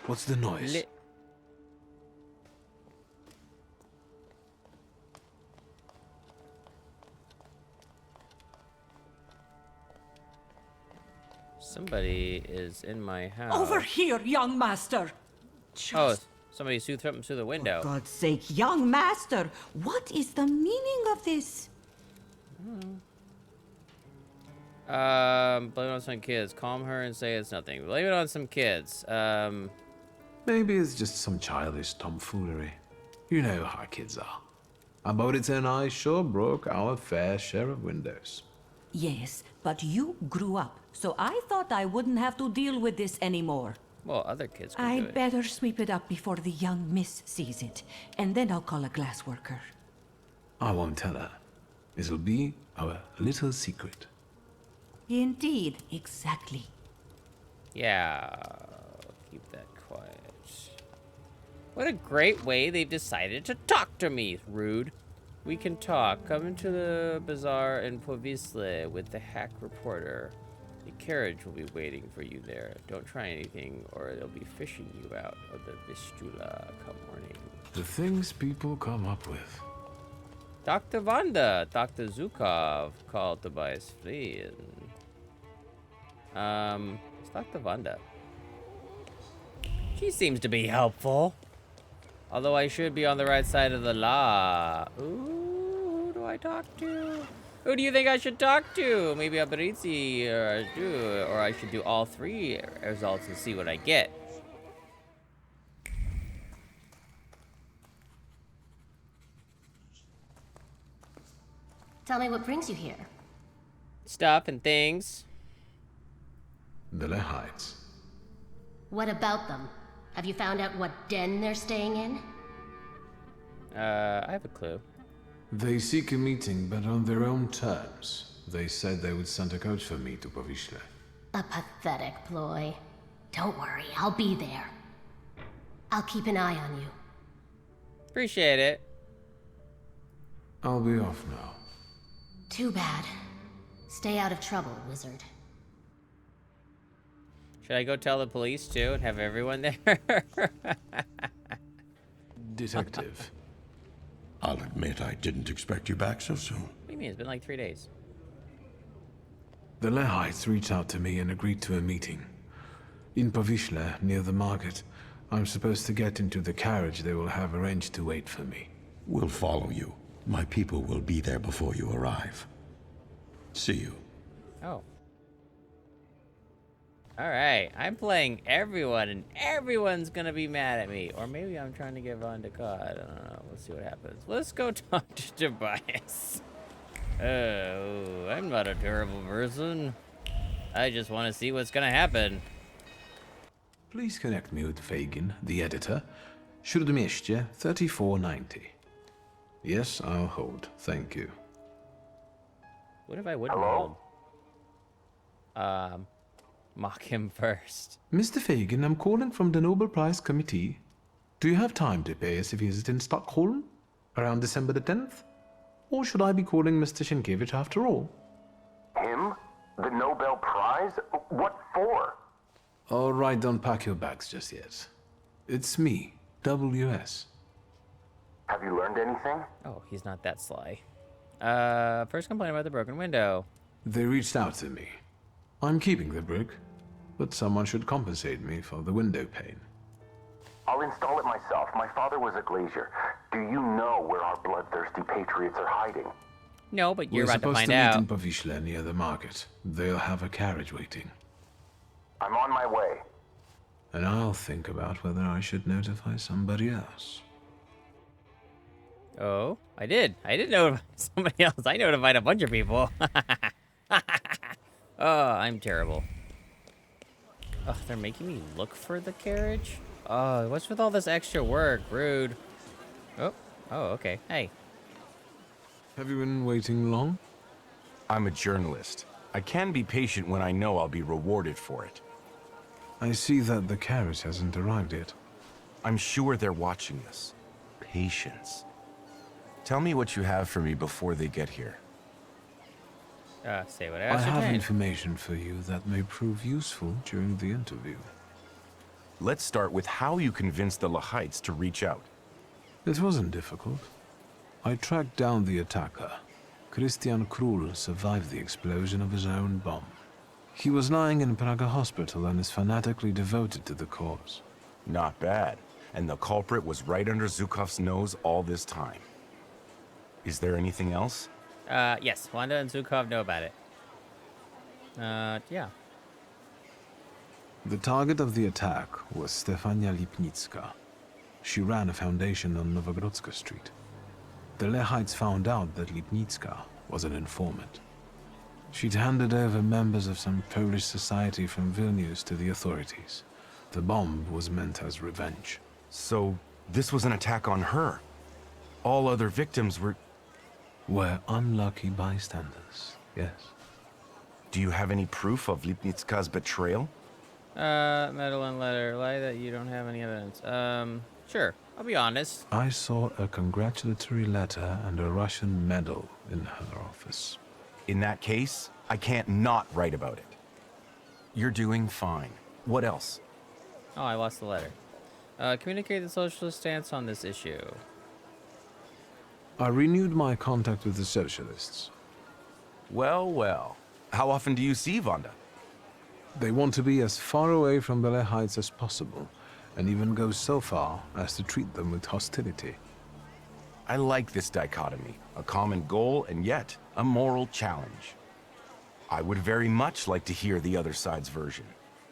[SPEAKER 4] What's the noise?
[SPEAKER 1] Somebody is in my house.
[SPEAKER 12] Over here, young master.
[SPEAKER 1] Oh, somebody threw something through the window.
[SPEAKER 12] For God's sake, young master, what is the meaning of this?
[SPEAKER 1] Blame it on some kids. Calm her and say it's nothing. Blame it on some kids.
[SPEAKER 4] Maybe it's just some childish tomfoolery. You know how kids are. About and I sure broke our fair share of windows.
[SPEAKER 12] Yes, but you grew up, so I thought I wouldn't have to deal with this anymore.
[SPEAKER 1] Well, other kids can do
[SPEAKER 12] I'd
[SPEAKER 1] it.
[SPEAKER 12] better sweep it up before the young miss sees it, and then I'll call a glass worker.
[SPEAKER 4] I won't tell her. It'll be our little secret.
[SPEAKER 12] Indeed, exactly.
[SPEAKER 1] Yeah, keep that quiet. What a great way they've decided to talk to me. Rude. We can talk. Come into the bazaar in Povisle with the hack reporter. The carriage will be waiting for you there. Don't try anything or they'll be fishing you out of the Vistula come morning.
[SPEAKER 4] The things people come up with.
[SPEAKER 1] Dr. Wanda, Dr. Zukov called Tobias Flynn. It's Dr. Wanda. She seems to be helpful. Although I should be on the right side of the law. Ooh, who do I talk to? Who do you think I should talk to? Maybe Abrizzi or I should do all 3 results and see what I get.
[SPEAKER 7] Tell me what brings you here.
[SPEAKER 1] Stuff and things.
[SPEAKER 4] The Lechites.
[SPEAKER 7] What about them? Have you found out what den they're staying in?
[SPEAKER 1] I have a clue.
[SPEAKER 4] They seek a meeting, but on their own terms. They said they would send a coach for me to Povisle.
[SPEAKER 7] A pathetic ploy. Don't worry, I'll be there. I'll keep an eye on you.
[SPEAKER 1] Appreciate it.
[SPEAKER 4] I'll be off now.
[SPEAKER 7] Too bad. Stay out of trouble, wizard.
[SPEAKER 1] Should I go tell the police too and have everyone there?
[SPEAKER 4] Detective.
[SPEAKER 5] I'll admit I didn't expect you back so soon.
[SPEAKER 1] What do you mean? It's been like 3 days.
[SPEAKER 4] The Lechites reached out to me and agreed to a meeting. In Powiśle, near the market. I'm supposed to get into the carriage they will have arranged to wait for me.
[SPEAKER 5] We'll follow you. My people will be there before you arrive. See you.
[SPEAKER 1] Oh. Alright, I'm playing everyone, and everyone's gonna be mad at me. Or maybe I'm trying to get Wanda caught. I don't know. Let's see what happens. Let's go talk to Tobias. Oh, I'm not a terrible person. I just want to see what's gonna happen.
[SPEAKER 4] Please connect me with Fagin, the editor. Śródmieście, 3490. Yes, I'll hold. Thank you.
[SPEAKER 1] What if I wouldn't hold? Mock him first.
[SPEAKER 4] Mr. Fagin, I'm calling from the Nobel Prize Committee. Do you have time to pay us a visit in Stockholm? Around December the 10th? Or should I be calling Mr. Sienkiewicz after all?
[SPEAKER 16] Him? The Nobel Prize? What for?
[SPEAKER 4] All right, don't pack your bags just yet. It's me, WS.
[SPEAKER 16] Have you learned anything?
[SPEAKER 1] Oh, he's not that sly. First complaint about the broken window.
[SPEAKER 4] They reached out to me. I'm keeping the brick, but someone should compensate me for the window pane.
[SPEAKER 16] I'll install it myself. My father was a glazier. Do you know where our bloodthirsty patriots are hiding?
[SPEAKER 1] No, but you're
[SPEAKER 4] We're
[SPEAKER 1] about to find
[SPEAKER 4] supposed to meet
[SPEAKER 1] out.
[SPEAKER 4] in Powiśle near the market. They'll have a carriage waiting.
[SPEAKER 16] I'm on my way.
[SPEAKER 4] And I'll think about whether I should notify somebody else.
[SPEAKER 1] Oh, I did. I did notify somebody else. I notified a bunch of people. Oh, I'm terrible. Oh, they're making me look for the carriage? Oh, what's with all this extra work? Rude. Oh, okay. Hey.
[SPEAKER 4] Have you been waiting long?
[SPEAKER 17] I'm a journalist. I can be patient when I know I'll be rewarded for it.
[SPEAKER 4] I see that the carriage hasn't arrived yet.
[SPEAKER 17] I'm sure they're watching us. Patience. Tell me what you have for me before they get here.
[SPEAKER 1] Say what
[SPEAKER 4] I have information for you that may prove useful during the interview.
[SPEAKER 17] Let's start with how you convinced the Lechites to reach out.
[SPEAKER 4] It wasn't difficult. I tracked down the attacker. Christian Krull survived the explosion of his own bomb. He was lying in Praga hospital and is fanatically devoted to the cause.
[SPEAKER 17] Not bad. And the culprit was right under Zhukov's nose all this time. Is there anything else?
[SPEAKER 1] Yes, Wanda and Zhukov know about it. Yeah.
[SPEAKER 4] The target of the attack was Stefania Lipnicka. She ran a foundation on Nowogrodzka Street. The Lechites found out that Lipnicka was an informant. She'd handed over members of some Polish society from Vilnius to the authorities. The bomb was meant as revenge.
[SPEAKER 17] So, this was an attack on her? All other victims were
[SPEAKER 4] unlucky bystanders, yes.
[SPEAKER 17] Do you have any proof of Lipnicka's betrayal?
[SPEAKER 1] Medal and letter. Lie that you don't have any evidence. Sure. I'll be honest.
[SPEAKER 4] I saw a congratulatory letter and a Russian medal in her office.
[SPEAKER 17] In that case, I can't not write about it. You're doing fine. What else?
[SPEAKER 1] Oh, I lost the letter. Communicate the socialist stance on this issue.
[SPEAKER 4] I renewed my contact with the socialists.
[SPEAKER 17] Well, well. How often do you see Wanda?
[SPEAKER 4] They want to be as far away from the Lechites as possible, and even go so far as to treat them with hostility.
[SPEAKER 17] I like this dichotomy. A common goal, and yet a moral challenge. I would very much like to hear the other side's version.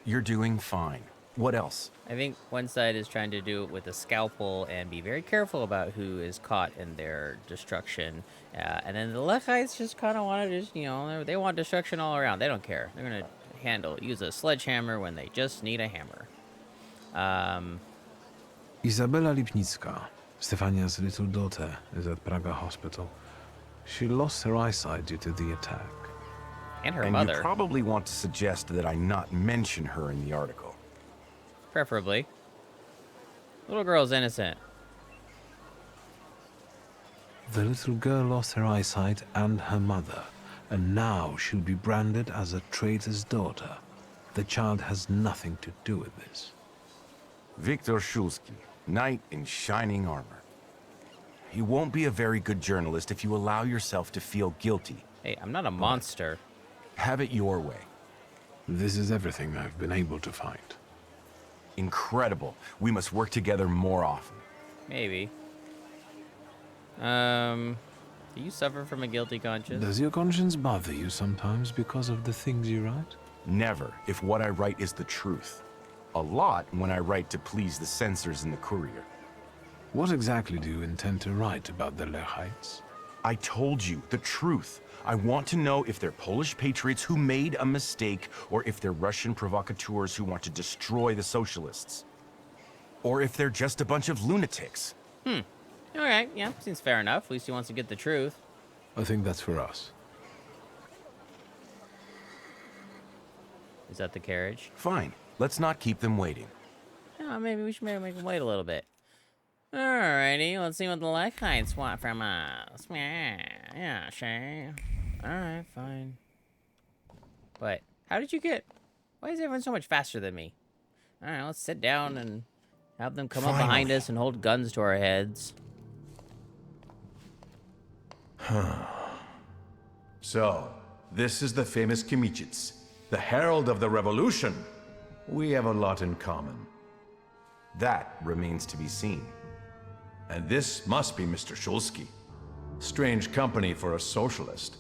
[SPEAKER 17] You're doing fine. What else?
[SPEAKER 1] I think one side is trying to do it with a scalpel and be very careful about who is caught in their destruction. And then the Lechites just kind of want to just, they want destruction all around. They don't care. They're going to use a sledgehammer when they just need a hammer.
[SPEAKER 4] Izabela Lipnicka, Stefania's little daughter, is at Praga hospital. She lost her eyesight due to the attack.
[SPEAKER 1] And her mother.
[SPEAKER 17] And you probably want to suggest that I not mention her in the article.
[SPEAKER 1] Preferably. Little girl's innocent.
[SPEAKER 4] The little girl lost her eyesight and her mother, and now she'll be branded as a traitor's daughter. The child has nothing to do with this.
[SPEAKER 17] Viktor Shulsky, knight in shining armor. You won't be a very good journalist if you allow yourself to feel guilty.
[SPEAKER 1] Hey, I'm not a monster.
[SPEAKER 17] Have it your way.
[SPEAKER 4] This is everything I've been able to find.
[SPEAKER 17] Incredible. We must work together more often.
[SPEAKER 1] Maybe. Do you suffer from a guilty conscience?
[SPEAKER 4] Does your conscience bother you sometimes because of the things you write?
[SPEAKER 17] Never, if what I write is the truth. A lot when I write to please the censors in the Courier.
[SPEAKER 4] What exactly do you intend to write about the Lechites?
[SPEAKER 17] I told you, the truth. I want to know if they're Polish patriots who made a mistake, or if they're Russian provocateurs who want to destroy the socialists. Or if they're just a bunch of lunatics.
[SPEAKER 1] Alright, yeah, seems fair enough. At least he wants to get the truth.
[SPEAKER 4] I think that's for us.
[SPEAKER 1] Is that the carriage?
[SPEAKER 17] Fine. Let's not keep them waiting.
[SPEAKER 1] Oh, maybe we should make them wait a little bit. Alrighty, let's see what the Lechites want from us. Yeah, sure. Alright, fine. But, how did you get... Why is everyone so much faster than me? Alright, let's sit down and have them come up behind us and hold guns to our heads.
[SPEAKER 18] So, this is the famous Lechites, the herald of the revolution. We have a lot in common.
[SPEAKER 17] That remains to be seen.
[SPEAKER 18] And this must be Mr. Shulsky. Strange company for a socialist.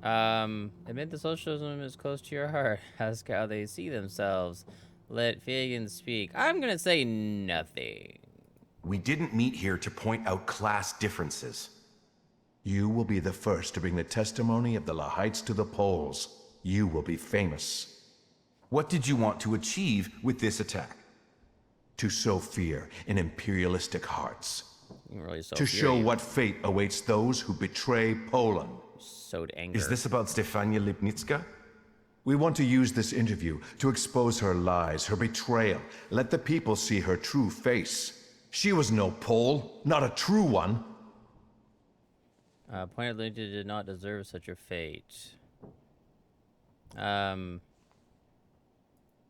[SPEAKER 1] Admit the socialism is close to your heart. Ask how they see themselves. Let Fagin speak. I'm gonna say nothing.
[SPEAKER 17] We didn't meet here to point out class differences.
[SPEAKER 18] You will be the first to bring the testimony of the Lechites to the polls. You will be famous.
[SPEAKER 17] What did you want to achieve with this attack?
[SPEAKER 18] To sow fear in imperialistic hearts.
[SPEAKER 1] Really
[SPEAKER 18] to show what fate awaits those who betray Poland.
[SPEAKER 1] Sowed anger.
[SPEAKER 17] Is this about Stefania Lipnicka?
[SPEAKER 18] We want to use this interview to expose her lies, her betrayal. Let the people see her true face. She was no Pole, not a true one.
[SPEAKER 1] Pointedly did not deserve such a fate.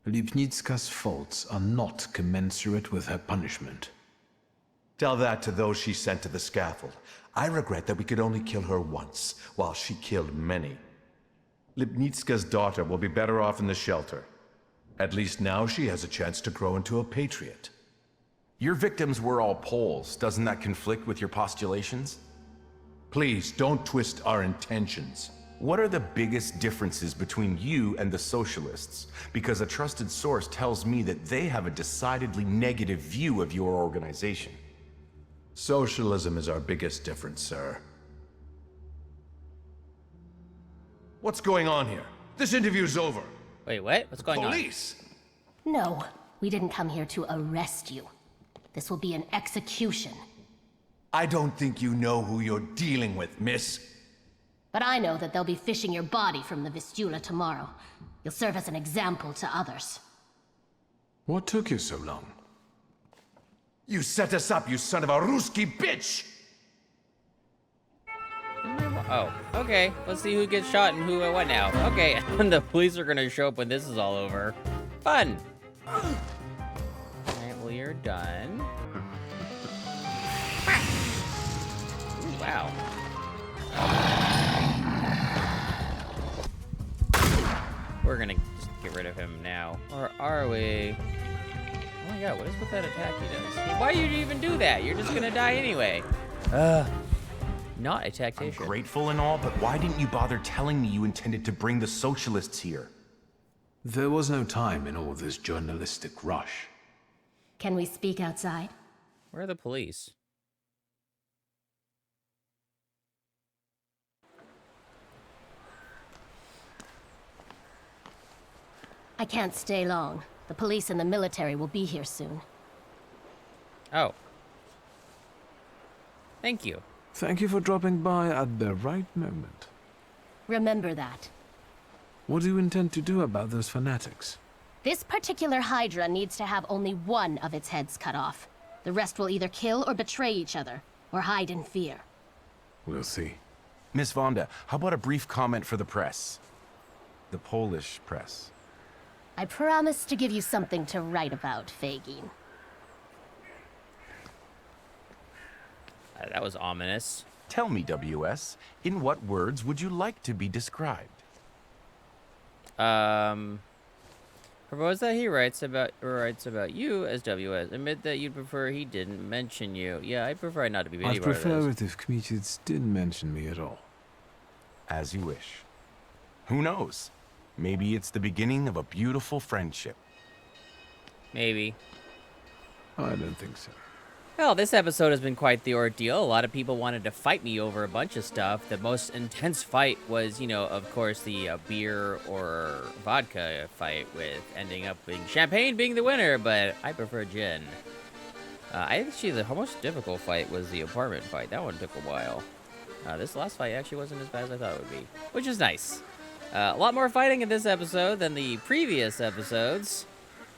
[SPEAKER 4] Lipnicka's faults are not commensurate with her punishment.
[SPEAKER 18] Tell that to those she sent to the scaffold. I regret that we could only kill her once, while she killed many. Lipnicka's daughter will be better off in the shelter. At least now she has a chance to grow into a patriot.
[SPEAKER 17] Your victims were all Poles. Doesn't that conflict with your postulations?
[SPEAKER 18] Please, don't twist our intentions.
[SPEAKER 17] What are the biggest differences between you and the socialists? Because a trusted source tells me that they have a decidedly negative view of your organization.
[SPEAKER 18] Socialism is our biggest difference, sir. What's going on here? This interview's over.
[SPEAKER 1] Wait, what? What's going on?
[SPEAKER 18] Police!
[SPEAKER 7] No, we didn't come here to arrest you. This will be an execution.
[SPEAKER 18] I don't think you know who you're dealing with, miss.
[SPEAKER 7] But I know that they'll be fishing your body from the Vistula tomorrow. You'll serve as an example to others.
[SPEAKER 4] What took you so long?
[SPEAKER 18] You set us up, you son of a Ruski bitch!
[SPEAKER 1] Oh, okay. Let's see who gets shot and who and what now. Okay, and the police are gonna show up when this is all over. Fun! Alright, well, you're done. Ooh, wow. We're gonna just get rid of him now. Or are we? Oh my god, what is with that attack he does? Why do you even do that? You're just gonna die anyway. Not a tactician.
[SPEAKER 17] I'm grateful and all, but why didn't you bother telling me you intended to bring the socialists here?
[SPEAKER 4] There was no time in all this journalistic rush.
[SPEAKER 7] Can we speak outside?
[SPEAKER 1] Where are the police?
[SPEAKER 7] I can't stay long. The police and the military will be here soon.
[SPEAKER 1] Oh. Thank you.
[SPEAKER 4] Thank you for dropping by at the right moment.
[SPEAKER 7] Remember that.
[SPEAKER 4] What do you intend to do about those fanatics?
[SPEAKER 7] This particular Hydra needs to have only one of its heads cut off. The rest will either kill or betray each other, or hide in fear.
[SPEAKER 4] We'll see.
[SPEAKER 17] Miss Wanda, how about a brief comment for the press? The Polish press.
[SPEAKER 7] I promise to give you something to write about, Fagin.
[SPEAKER 1] That was ominous.
[SPEAKER 17] Tell me, WS, in what words would you like to be described?
[SPEAKER 1] Propose that he writes about you as WS. Admit that you'd prefer he didn't mention you. Yeah, I prefer not to be any
[SPEAKER 4] I'd
[SPEAKER 1] part of
[SPEAKER 4] prefer
[SPEAKER 1] this.
[SPEAKER 4] it if Lechites didn't mention me at all.
[SPEAKER 17] As you wish. Who knows? Maybe it's the beginning of a beautiful friendship.
[SPEAKER 1] Maybe.
[SPEAKER 4] I don't think so.
[SPEAKER 1] Well, this episode has been quite the ordeal. A lot of people wanted to fight me over a bunch of stuff. The most intense fight was, you know, of course, the beer or vodka fight with ending up being champagne being the winner, but I prefer gin. Actually, the most difficult fight was the apartment fight. That one took a while. This last fight actually wasn't as bad as I thought it would be, which is nice. A lot more fighting in this episode than the previous episodes.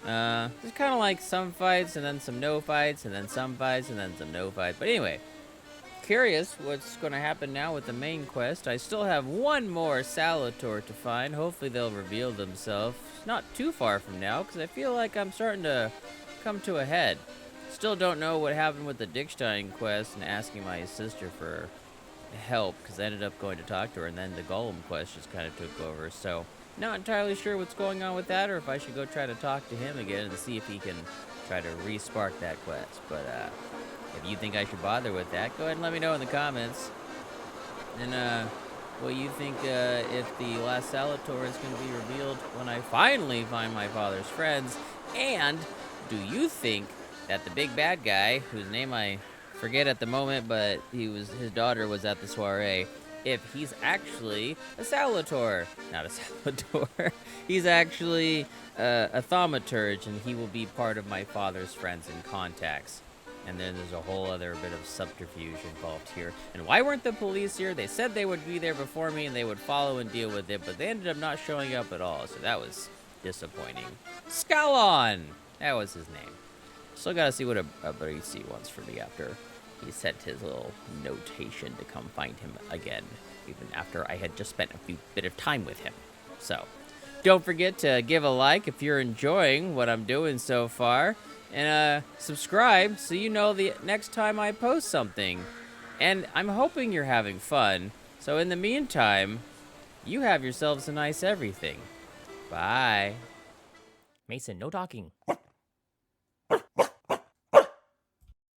[SPEAKER 1] There's kind of like some fights, and then some no fights, and then some fights, and then some no fights. But anyway, curious what's going to happen now with the main quest. I still have one more Thaumaturge to find. Hopefully they'll reveal themselves not too far from now, because I feel like I'm starting to come to a head. Still don't know what happened with the Dickstein quest and asking my sister for help, because I ended up going to talk to her, and then the Golem quest just kind of took over. So not entirely sure what's going on with that, or if I should go try to talk to him again and see if he can try to re-spark that quest. But if you think I should bother with that, go ahead and let me know in the comments. And what you think if the last Thaumaturge is going to be revealed when I finally find my father's friends. And do you think that the big bad guy, whose name I forget at the moment, but his daughter was at the soiree, if he's actually a Thaumaturge. Not a Thaumaturge. He's actually a Thaumaturge, and he will be part of my father's friends and contacts. And then there's a whole other bit of subterfuge involved here. And why weren't the police here? They said they would be there before me and they would follow and deal with it, but they ended up not showing up at all, so that was disappointing. Scalon! That was his name. Still gotta see what a Barisi wants from me after he sent his little notation to come find him again, even after I had just spent a bit of time with him. So, don't forget to give a like if you're enjoying what I'm doing so far, and subscribe so you know the next time I post something. And I'm hoping you're having fun, so in the meantime, you have yourselves a nice everything. Bye. Mason, no talking.